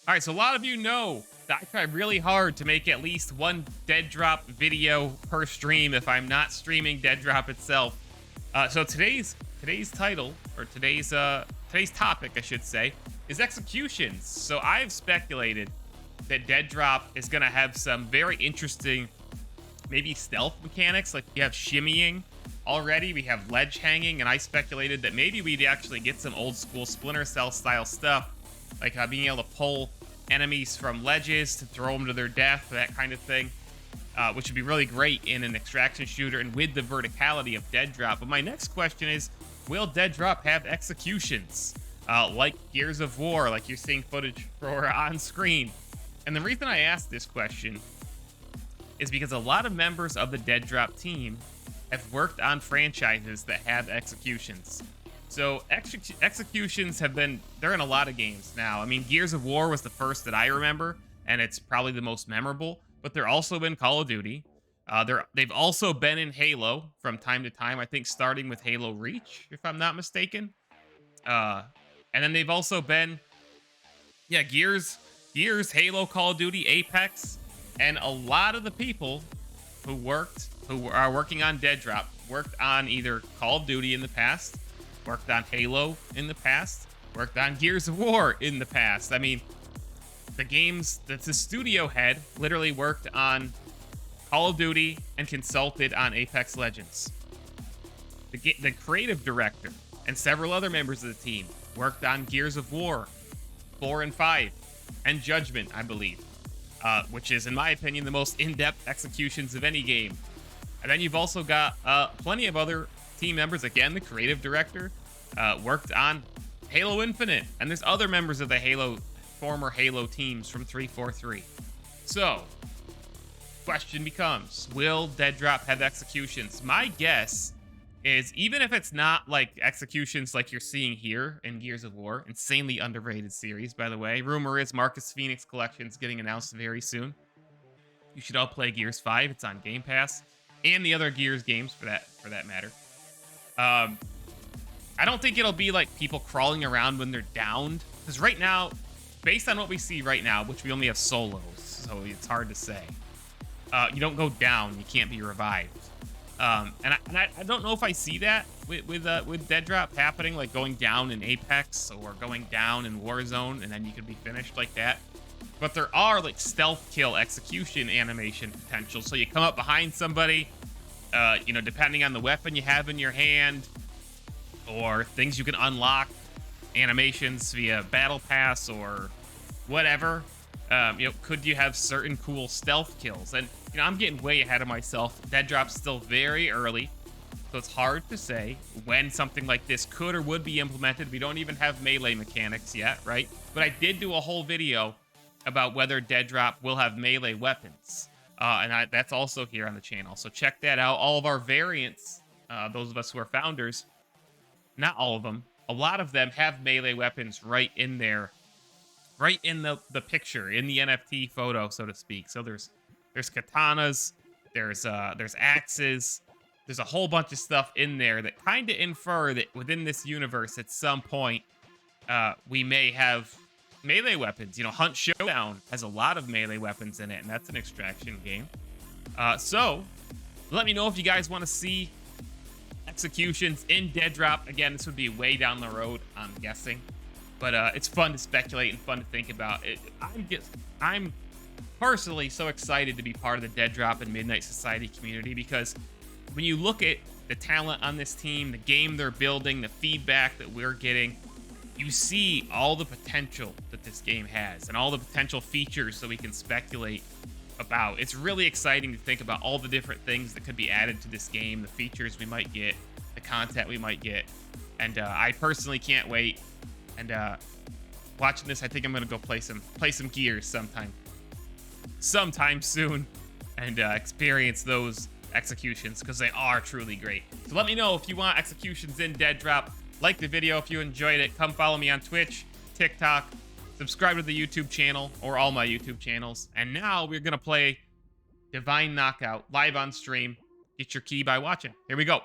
All right, so a lot of you know that I try really hard to make at least one Deadrop video per stream if I'm not streaming Deadrop itself. So today's title, or today's topic, I should say, is executions. So I've speculated that Deadrop is gonna have some very interesting, maybe stealth mechanics. Like we have shimmying already, we have ledge hanging, and I speculated that maybe we'd actually get some old school Splinter Cell style stuff, like being able to pull enemies from ledges to throw them to their death, that kind of thing, which would be really great in an extraction shooter and with the verticality of Deadrop. But my next question is, will Deadrop have executions like Gears of War, like you're seeing footage for on screen? And the reason I asked this question is because a lot of members of the Deadrop team have worked on franchises that have executions. So executions they're in a lot of games now. I mean, Gears of War was the first that I remember, and it's probably the most memorable, but they're also in Call of Duty. They've also been in Halo from time to time, I think starting with Halo Reach, if I'm not mistaken. And then they've also been, Gears, Halo, Call of Duty, Apex, and a lot of the people who are working on Deadrop worked on either Call of Duty in the past, worked on Halo in the past, worked on Gears of War in the past. I mean, the studio head literally worked on Call of Duty and consulted on Apex Legends. The creative director and several other members of the team worked on Gears of War 4 and 5 and Judgment, I believe, which is, in my opinion, the most in-depth executions of any game. And then you've also got plenty of other team members. Again, the creative director worked on Halo Infinite, and there's other members of the former Halo teams from 343. So, question becomes, will Deadrop have executions? My guess is, even if it's not like executions like you're seeing here in Gears of War, insanely underrated series, by the way. Rumor is Marcus Phoenix Collection's getting announced very soon. You should all play Gears 5. It's on Game Pass, and the other Gears games for that matter. I don't think it'll be like people crawling around when they're downed, because right now, based on what we see right now, which we only have solos, so it's hard to say. You don't go down, you can't be revived. And I don't know if I see that with Deadrop happening, like going down in Apex or going down in Warzone, and then you could be finished like that. But there are like stealth kill execution animation potential. So you come up behind somebody, depending on the weapon you have in your hand, or things you can unlock, animations via Battle Pass or whatever. Could you have certain cool stealth kills? And, I'm getting way ahead of myself. Deadrop's still very early, so it's hard to say when something like this could or would be implemented. We don't even have melee mechanics yet, right? But I did do a whole video about whether Deadrop will have melee weapons. And that's also here on the channel, so check that out. All of our variants, those of us who are founders, not all of them, a lot of them have melee weapons right in there, right in the picture, in the NFT photo, so to speak. So there's katanas, there's axes, there's a whole bunch of stuff in there that kind of infer that within this universe at some point we may have melee weapons. Hunt Showdown has a lot of melee weapons in it, and that's an extraction game. So let me know if you guys want to see executions in Deadrop. Again, this would be way down the road, I'm guessing, but it's fun to speculate and fun to think about it. I'm personally so excited to be part of the Deadrop and Midnight Society community, because when you look at the talent on this team, the game they're building, the feedback that we're getting, you see all the potential that this game has and all the potential features that we can speculate about. It's really exciting to think about all the different things that could be added to this game, the features we might get, the content we might get, and I personally can't wait. And watching this, I think I'm gonna go play some Gears sometime soon, and experience those executions, because they are truly great. So let me know if you want executions in Deadrop. Like the video if you enjoyed it. Come follow me on Twitch, TikTok, subscribe to the YouTube channel, or all my YouTube channels. And now we're gonna play Divine Knockout live on stream. Get your key by watching. Here we go.